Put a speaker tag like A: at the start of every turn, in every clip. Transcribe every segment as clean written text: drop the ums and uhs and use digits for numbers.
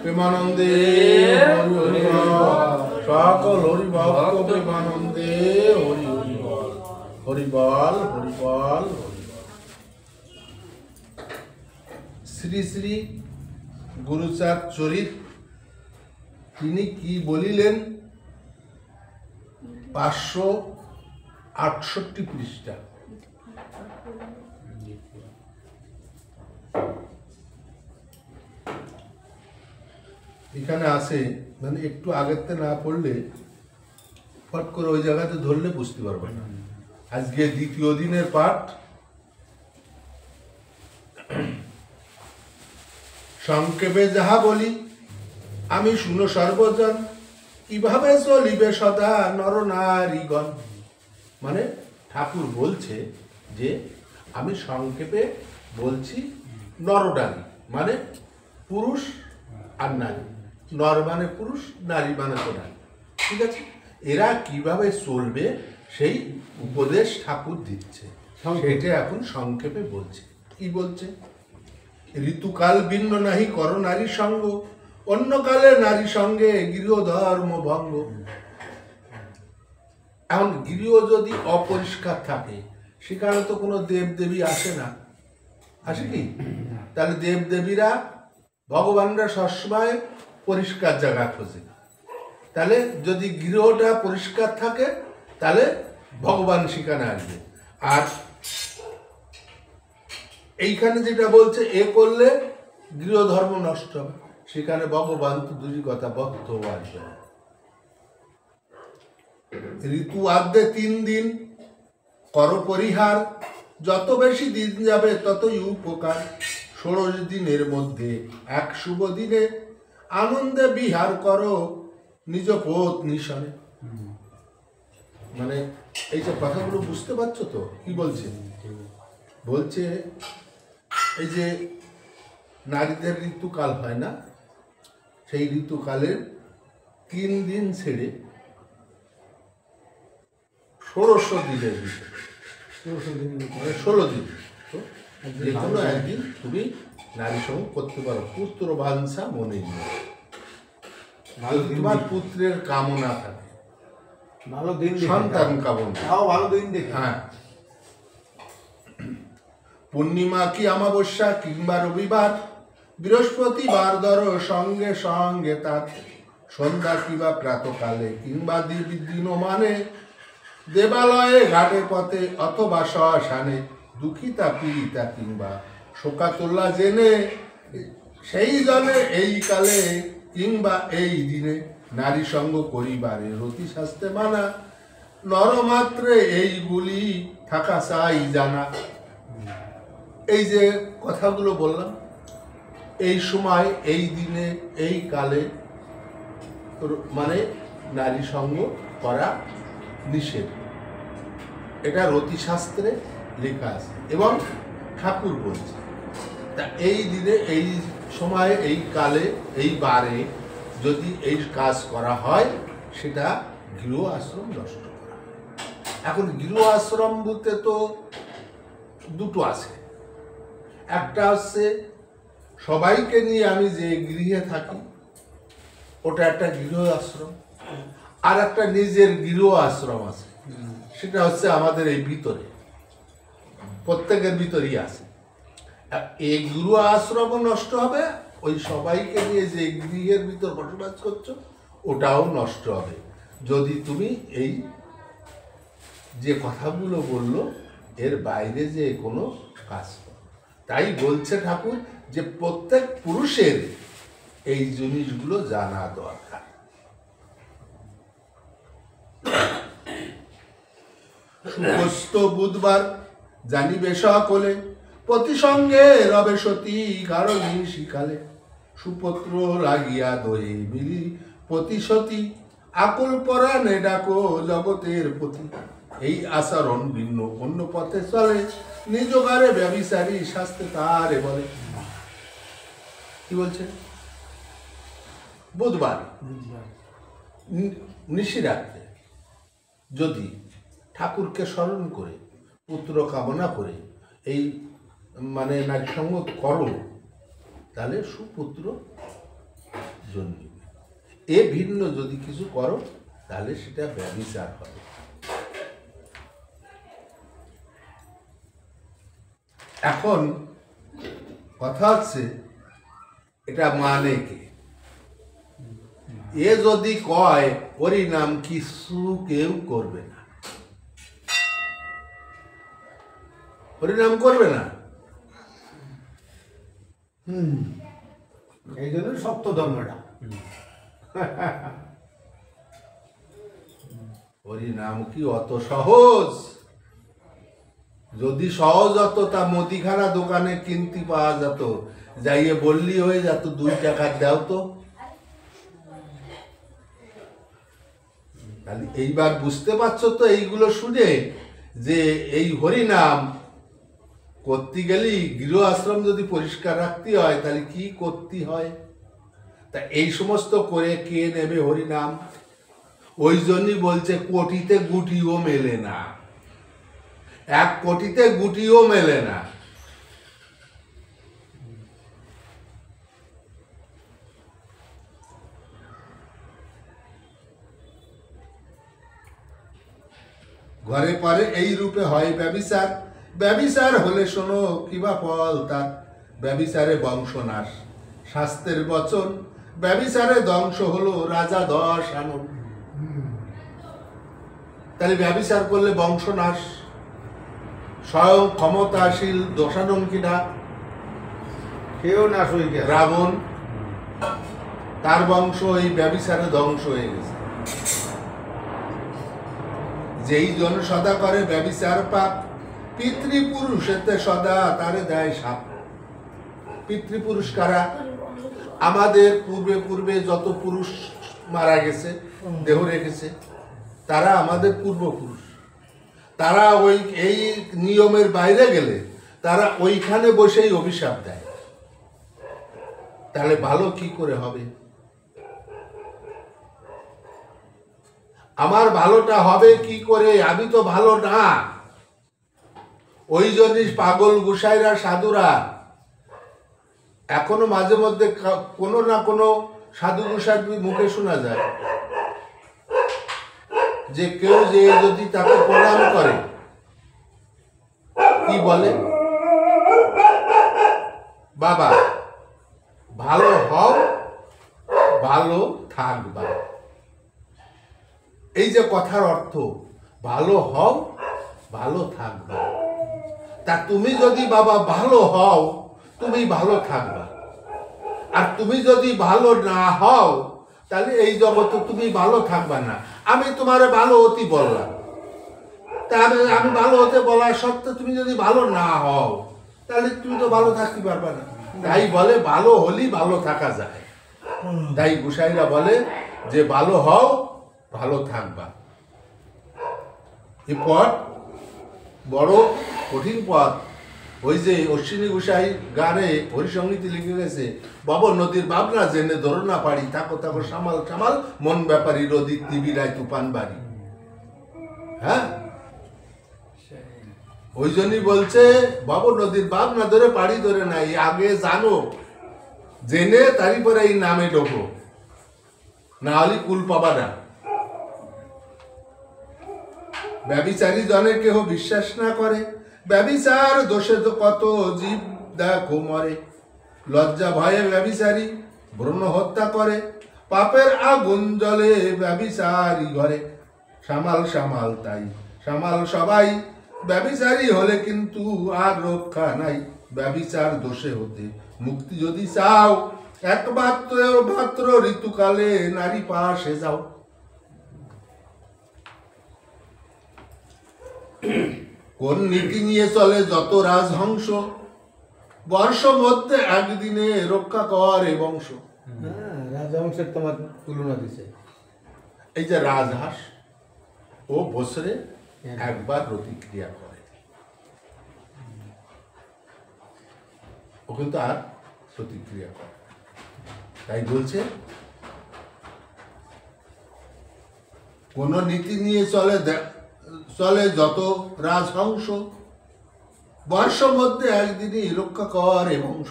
A: প্রেমানন্দে হরি হরি বল, সকল হরি ভক্ত প্রেমানন্দে হরি হরি বল, হরি বল হরি বল হরি বল। শ্রী শ্রী গুরুচাঁদ চরিত তিনি কি বলিলেন? 568 পৃষ্ঠা। এখানে আছে, মানে একটু আগেতে না পড়লে ফট করে ওই জায়গাতে ধরলে বুঝতে পারবে না। আজকে দ্বিতীয় দিনের পাঠ। সংক্ষেপে যাহা বলি আমি শুনো সর্বজন, কিভাবে চলিবে সদা নর নারীগণ। মানে ঠাকুর বলছে যে আমি সংক্ষেপে বলছি নরনারী মানে পুরুষ আর নারী, নর মানে পুরুষ, নারী মানে তো নারী, ঠিক আছে? এরা কিভাবে চলবে সেই উপদেশ ঠাকুর দিচ্ছে, সেটা এখন সংক্ষেপে বলছে। কি বলছে? ঋতুকাল ভিন্ন নাহি কর নারী সঙ্গ, অন্য কালে নারী সঙ্গে গৃহ ধর্ম ভঙ্গ। এখন গৃহ যদি অপরিষ্কার থাকে সেখানে তো কোনো দেবদেবী আসে না, আসে কি? তাহলে দেবদেবীরা ভগবানরা সবসময় পরিষ্কার জায়গা খোঁজে। তাহলে যদি গৃহটা পরিষ্কার থাকে তাহলে ভগবান সেখানে আসবে। আর এইখানে যেটা বলছে এ করলে গৃহ ধর্ম নষ্ট হবে, সেখানে ভগবান তো দুই কথা ভক্ত আসবে। ঋতু আদ্যে 3 দিন কর পরিহার, যত বেশি দিন যাবে ততই উপকার। 16 দিনের মধ্যে এক শুভ দিনে আনন্দে বিহার করো নিজ পত্নী সনে। মানে এই যে কথাগুলো বুঝতে পারছো তো কি বলছে? বলছে এই যে নারীদের ঋতুকাল হয় না, সেই ঋতুকালের 3 দিন ছেড়ে 16 দিনের ভিতরে, 16 দিন যে কোনো একদিন তুমি নারী সঙ্গ করতে পারো, পুত্র বাঞ্ছা মনে নিয়ে। তোমার পুত্রের কামনা থাকে,
B: ভালো দিন,
A: সন্তান কামনা,
B: ভালো দিন দেখে।
A: হ্যাঁ। পূর্ণিমা কি অমাবস্যা কিংবা রবিবার, বৃহস্পতিবার ধরো সঙ্গে সঙ্গে তার, সন্ধ্যা কিংবা প্রাতকালে কিংবা দিন মানে, দেবালয়ে ঘাটে পথে অথবা শ্মশানে, দুঃখিতা পীড়িতা কিংবা শোকাতুল্লা জেনে, সেই জনে এই কালে কিংবা এই দিনে নারী সঙ্গ করিবারে রতি শাস্ত্রে মানা, নরমাত্রে এইগুলি থাকা চাই জানা। এই যে কথাগুলো বললাম, এই সময় এই দিনে এই কালে মানে নারী সঙ্গ করা নিষেধ, এটা রতিশাস্ত্রে লেখা আছে এবং ঠাকুর বলছে। তা এই দিনে এই সময়ে এই কালে এই বারে যদি এই কাজ করা হয় সেটা গৃহ আশ্রম নষ্ট করা। এখন গৃহ আশ্রম বলতে তো দুটো আছে, একটা হচ্ছে সবাইকে নিয়ে আমি যে গৃহে থাকি ওটা একটা গৃহ আশ্রম, আর একটা নিজের গৃহ আশ্রম আছে, সেটা হচ্ছে আমাদের এই ভিতরে, প্রত্যেকের ভিতরেই আছে। এই গৃহ আশ্রম নষ্ট হবে, ওই সবাইকে নিয়ে যে গৃহের ভিতর বসবাস করছো ওটাও নষ্ট হবে যদি তুমি এই যে কথাগুলো বললো এর বাইরে যে কোনো কাজ করো। তাই বলছে ঠাকুর যে প্রত্যেক পুরুষের এই জিনিসগুলো জানা দরকার। সুস্থ বুধবার জানিবে সকলে, প্রতি সঙ্গে রবে সতী কারণী শিকালে, সুপত্র লাগিয়া দয়ে মিলি প্রতিশতী, আকুল পরাণে ডাকো জগতের পতি। এই আচরণ ভিন্ন অন্য পথে চলে, নিজ ঘরে ব্যভিচারী শাস্তে তারে বলে। কি বলছে? বুধবার নিশিরাত্রে যদি ঠাকুরকে স্মরণ করে পুত্র কামনা করে এই মানে নারী সঙ্গ করো তাহলে সুপুত্র জন্মিবে। এ ভিন্ন যদি কিছু করো তাহলে সেটা ব্যভিচার হবে। এখন কথা হচ্ছে এটা মানে কি? এ যদি কয় হরিনাম কিছু কেউ করবে না, হরিনাম করবে না,
B: এই জন্য সপ্ত ধর্মটা।
A: হরিনাম কি অত সহজ? যদি সহজ হতো তা মুদিখানা দোকানে কিনতে পাওয়া যেত, যাইয়ে বললি হয়ে যেত 2 টাকা দাও তো। তাহলে এইবার বুঝতে পারছো তো এইগুলো শুনে যে এই হরিনাম করতে গেলে গৃহ আশ্রম যদি পরিষ্কার রাখতে হয় তাহলে কি করতে হয়। তা এই সমস্ত করে কে নেবে হরিনাম? ওই জন্যই বলছে কোটিতে গুটিও মেলে না, 1 কোটিতে গুটিও মেলে না। ঘরে পরে এই রূপে হয় ব্যভিচার। ব্যভিচার হলে শোনো কিবা ফল তার, ব্যভিচারে বংশনাশ। শাস্ত্রের বচন, ব্যভিচারে ধ্বংস হলো রাজা 10 আনন। তাহলে ব্যভিচার করলে বংশনাশ। স্বয়ং ক্ষমতাশীল দশানন কিনা?
B: কেউ নাশ হয়ে গেছে।
A: রাবণ, তার বংশ এই ব্যভিচারে ধ্বংস হয়ে গেছে। যেই জন সদা করে ব্যভিচার পাপ, পিতৃপুরুষেতে সদা তারে দেয় সাপ। পিতৃপুরুষ কারা? আমাদের পূর্বে পূর্বে যত পুরুষ মারা গেছে, দেহ রেখেছে, তারা আমাদের পূর্বপুরুষ। তারা ওই এই নিয়মের বাইরে গেলে তারা ওইখানে বসেই অভিশাপ দেয়। তাহলে ভালো কি করে হবে? আমার ভালোটা হবে কি করে? আমি তো ভালো না। ওই জন্যই পাগল গোসাইরা, সাধুরা এখনো মাঝে মধ্যে কোনো না কোনো সাধু গোসাইর মুখে শোনা যায় যে কেউ যে যদি তাকে প্রণাম করে কি বলে, বাবা ভালো হও, ভালো থাকবা। এই যে কথার অর্থ, ভালো হও, ভালো থাকবা। তা তুমি যদি বাবা ভালো হও, তুমি ভালো থাকবা। আর তুমি যদি ভালো না হও তাহলে এই জগতে তুমি ভালো থাকবা না। আমি তোমার ভালো হতে বললাম, তা আমি ভালো হতে বলার সত্ত্বেও তুমি যদি ভালো না হও তাহলে তুমি তো ভালো থাকতে পারবা না। তাই বলে ভালো হলেই ভালো থাকা যায়। তাই গোসাইরা বলে যে ভালো হও, ভালো থাকবা। এই পথ বড় কঠিন পথ। ওই যে অশ্বিনী গোসাই গানে হরিসঙ্গীতে লিখে গেছে, বাবর নদীর ভাবনা জেনে ধরো না পারি, থাকো থাকো সামাল সামাল, মন ব্যাপারী রদি তিবিরায় তুফান বাড়ি। হ্যাঁ, ওই জন্যই বলছে বাবর নদীর ভাবনা ধরে পাড়ি ধরে নাই, আগে জানো, জেনে তারই পরে এই নামে ঢোকো, না হলে কুল পাবা না। ব্যভিচারী জনে কেহ বিশ্বাস না করে, ব্যভিচার দোষে তো কত জীব দেখো মরে। লজ্জা ভয়ে ব্যভিচারী ভ্রূণ হত্যা করে, পাপের আগুন জ্বলে ব্যভিচারী ঘরে। সামাল সামাল তাই সামাল সবাই, ব্যভিচারী হলে কিন্তু আর রক্ষা নাই। ব্যভিচার দোষে হতে মুক্তি যদি চাও, একমাত্র ঋতুকালে নারী পাশে যাও। কোন নীতি নিয়ে চলে যত রাজহংস, বর্ষ মধ্যে একদিনে রক্ষা করে বংশ।
B: রাজবংশের তোমার তুলনা দিছে।
A: এই যে রাজহাঁস ও বছরে একবার প্রতিক্রিয়া করে, ও কিন্তু আর প্রতিক্রিয়া করে। তাই বলছে কোন নীতি নিয়ে চলে যত রাজহংস, বর্ষ মধ্যে একদিনই রক্ষা করে বংশ।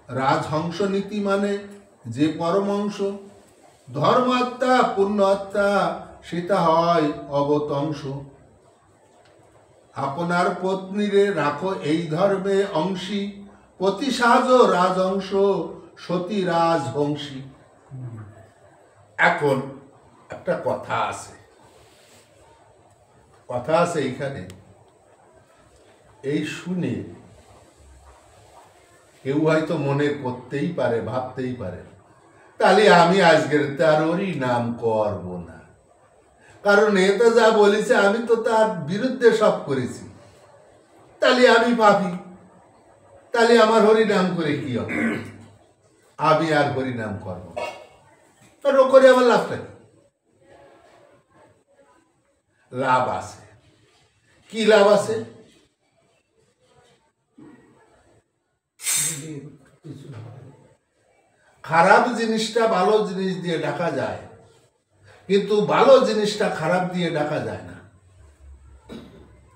A: রাজহংস নীতি মানে যে পরমংশ, ধর্মাত্মা পুণ্যাত্মা সেটা হয় অবতংশ। আপনার পত্নীরে রাখো এই ধর্মে অংশী, পতি সাজ রাজংশ সতী রাজবংশী। এখন একটা কথা আছে এইখানে, এই শুনে কেউ হয়তো মনে করতেই পারে, ভাবতেই পারে তাহলে আমি আজকের তারই নাম করব না, কারণ এতে যা বলেছে আমি তো তার বিরুদ্ধে সব করেছি, তাহলে আমি পাপী, তাহলে আমার হরিনাম করে কি হবে? আমি আর হরিনাম করবো আর ও করে আমার লাভটা কি? লাভ আছে। কি লাভ আছে? খারাপ জিনিসটা ভালো জিনিস দিয়ে ঢাকা যায়, কিন্তু ভালো জিনিসটা খারাপ দিয়ে ঢাকা যায় না।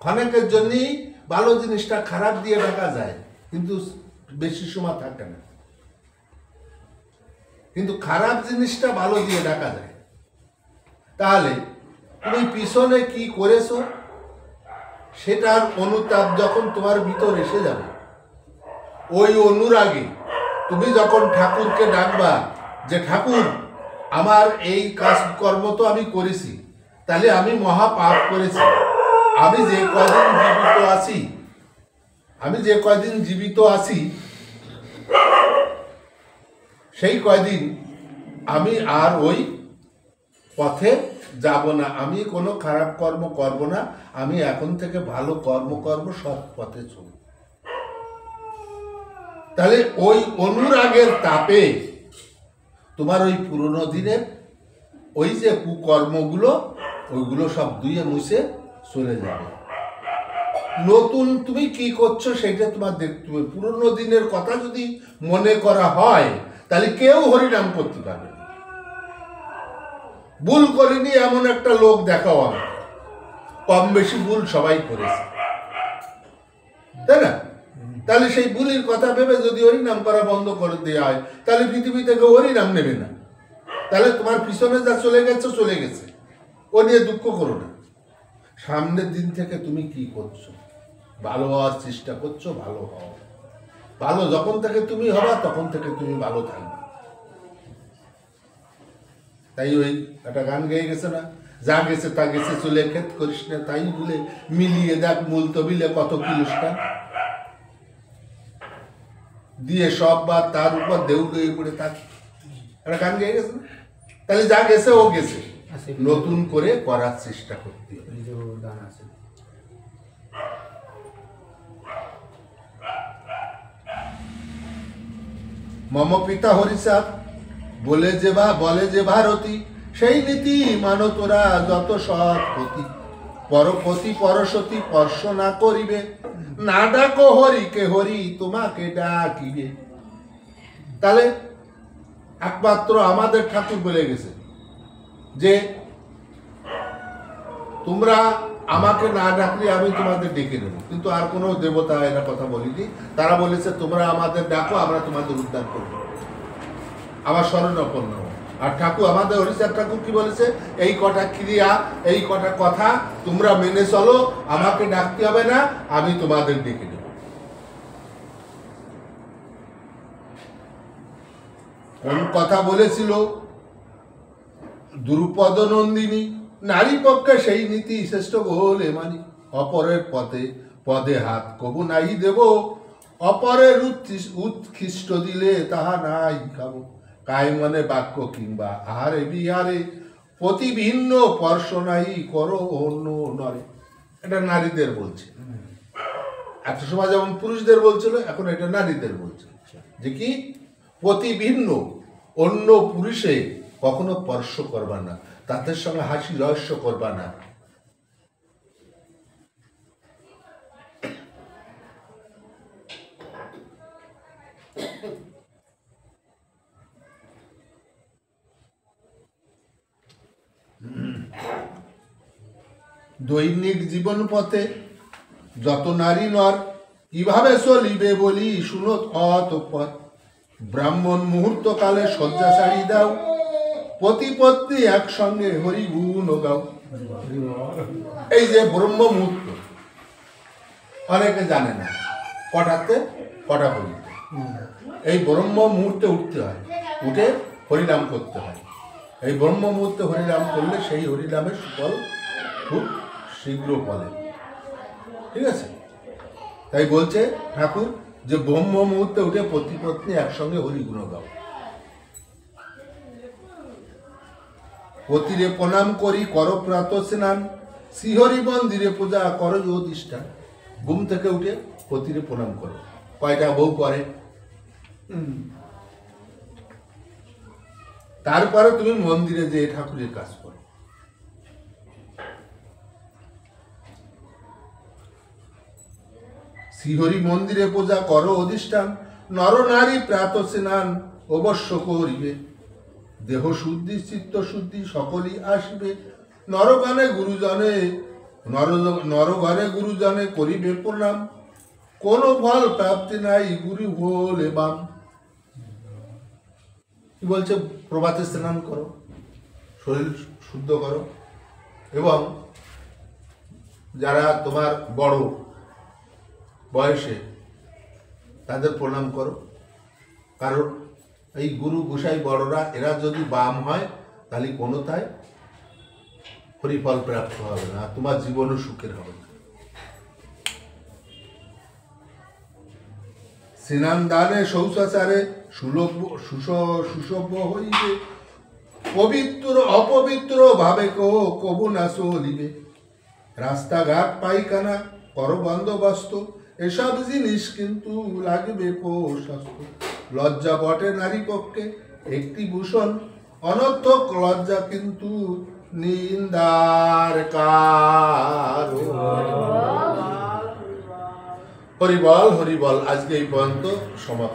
A: ক্ষণিকের জন্যই ভালো জিনিসটা খারাপ দিয়ে ঢাকা যায়, কিন্তু বেশি সময় থাকে না। কিন্তু খারাপ জিনিসটা ভালো দিয়ে ঢাকা যায়। তাহলে তুমি পিছনে কি করেছো সেটার অনুতাপ যখন তোমার ভিতর এসে যাবে, ওই অনুরাগে তুমি যখন ঠাকুরকে ডাকবা যে ঠাকুর আমার এই কাজ কর্ম তো আমি করেছি, তাহলে আমি মহা পাপ করেছি, আমি যে কয়দিন জীবিত আছি সেই কয়দিন আমি আর ওই পথে যাব না, আমি কোনো খারাপ কর্ম করব না, আমি এখন থেকে ভালো কর্ম করব, সৎ পথে চলব। তাহলে ওই অনুরাগের তাপে তোমার ওই পুরনো দিনের ওই যে কুকর্মগুলো ওইগুলো সব ধুয়ে মুছে চলে যাবে। নতুন তুমি কি করছো সেটা তোমার দেখতে হবে। পুরনো দিনের কথা যদি মনে করা হয় তাহলে কেউ হরিনাম করতে পারবে না। ভুল করিনি এমন একটা লোক দেখাও আমাকে, কম বেশি ভুল সবাই করেছে, তাই না? তাহলে সেই ভুলের কথা ভেবে যদি হরিনাম করা বন্ধ করে দেওয়া হয় তাহলে পৃথিবী থেকে হরিনাম নেবে না। তাহলে তোমার পিছনে যা চলে গেছে, ও নিয়ে দুঃখ করো না। সামনের দিন থেকে তুমি কি করছো? ভালো হওয়ার চেষ্টা করছো, ভালো হও। ভালো যখন থেকে তুমি হবা তখন থেকে তুমি ভালো থাকবে। তাই ওই একটা গান গেয়ে গেছে না, যা গেছে তা গেছে চলে ক্ষেত করিস না, তাই বলে মিলিয়ে দেখ মূল তবিলে কত কিলুসটা দিয়ে সব বা তার উপর দেউল হয়ে পড়ে থাক, একটা গান গেয়ে গেছে না? তাহলে যা গেছে ও গেছে, নতুন করে করার চেষ্টা করতে হবে। মম পিতা হরিচাঁদ বলে যে ভারতী, সেই নীতি মানো তোরা যত সৎ ক্ষতি, পরপতি পরসতী স্পর্শ না করিবে, না ডাকো হরিকে হরি তোমাকে ডাকিবে। তাহলে একমাত্র আমাদের ঠাকুর বলে গেছে যে তোমরা আমাকে না ডাকলে আমি তোমাদের ডেকে নেব, কিন্তু আর কোনো দেবতা এরা কথা বলিনি। তারা বলেছে তোমরা আমাদের ডাকো, আমরা তোমাদের উদ্ধার করব, আমার শরণাপন্ন। আর ঠাকুর আমাদের হরিচাঁদ ঠাকুর কি বলেছে? এই কটা ক্রিয়া, এই কটা কথা তোমরা মেনে চলো, আমাকে ডাকতে হবে না, আমি তোমাদের ডেকে নেব। কোন কথা বলেছিল? দ্রুপদ নন্দিনী, নারী পক্ষে সেই নীতি শ্রেষ্ঠ বলে মানি, অপরের পদে হাত কবু নাই দেব, অপরের উৎকৃষ্ট দিলে তাহা নাই খাবো, কায় মনে বাক্য কিংবা আহারে বিহারে, প্রতি ভিন্ন স্পর্শ নাই করো অন্য নরে। এটা নারীদের বলছে। এত সময় যেমন পুরুষদের বলছিল, এখন এটা নারীদের বলছে যে কি প্রতি ভিন্ন অন্য পুরুষে কখনো স্পর্শ করবা না, তাদের সঙ্গে হাসি রহস্য করবা না। দৈনিক জীবন পথে যত নারী নর কিভাবে চলিবে বলি শুনো অতঃপর, ব্রাহ্মণ মুহূর্ত কালে শয্যা ছাড়ি দাও, পতি পত্নী একসঙ্গে হরি গুণ গাও। এই যে ব্রহ্ম মুহূর্ত অনেকে জানে না, কটাতে কটা পর্যন্ত। এই ব্রহ্ম মুহূর্তে উঠতে হয়, উঠে হরিনাম করতে হয়। এই ব্রহ্ম মুহূর্তে হরিনাম করলে সেই হরিনামের সুফল খুব শীঘ্র ফলে। ঠিক আছে, তাই বলছে ঠাকুর যে ব্রহ্ম মুহূর্তে উঠে পতি পত্নী একসঙ্গে হরি গুণ গাও। পতিরে প্রণাম করি কর প্রাত স্নান, শ্রীহরি মন্দিরে পূজা করো জ্যোতিষ্ঠা। ঘুম থেকে উঠে পতিরে প্রণাম করো। কয়টা বউ করে? তারপরে তুমি মন্দিরে যে ঠাকুরের কাজ করো। শ্রীহরি মন্দিরে পূজা করো অধিষ্ঠান, নর নারী প্রাত স্নান অবশ্য করিবে। দেহ শুদ্ধি চিত্ত শুদ্ধি সকলই আসবে, নরগণে গুরুজনে নরগণে গুরুজনে করিবে প্রণাম, কোন ফল প্রাপ্তি নাই গুরু বলে বাম। কি বলছে? প্রভাতে স্নান করো, শরীর শুদ্ধ করো, এবং যারা তোমার বড় বয়সে তাদের প্রণাম করো। কারণ এই গুরু গোসাই বড়রা এরা যদি বাম হয় তাহলে কোনোটাই হরিফল প্রাপ্ত হবে না, তোমার জীবনও সুখের হবে না। স্নান দানে শৌচাচারে সুসভ্য হইবে, পবিত্র অপবিত্র ভাবে কবু না চলিবে। রাস্তাঘাট পায়খানা কর বন্দোবস্ত, এসব জিনিস কিন্তু লাগবে প্রশস্ত। লজ্জা বটে নারী পক্ষে একটি ভূষণ, অনর্থক লজ্জা কিন্তু নিন্দার কারণ। হরিবল হরিবল। আজকে এই পর্যন্ত সমাপ্ত।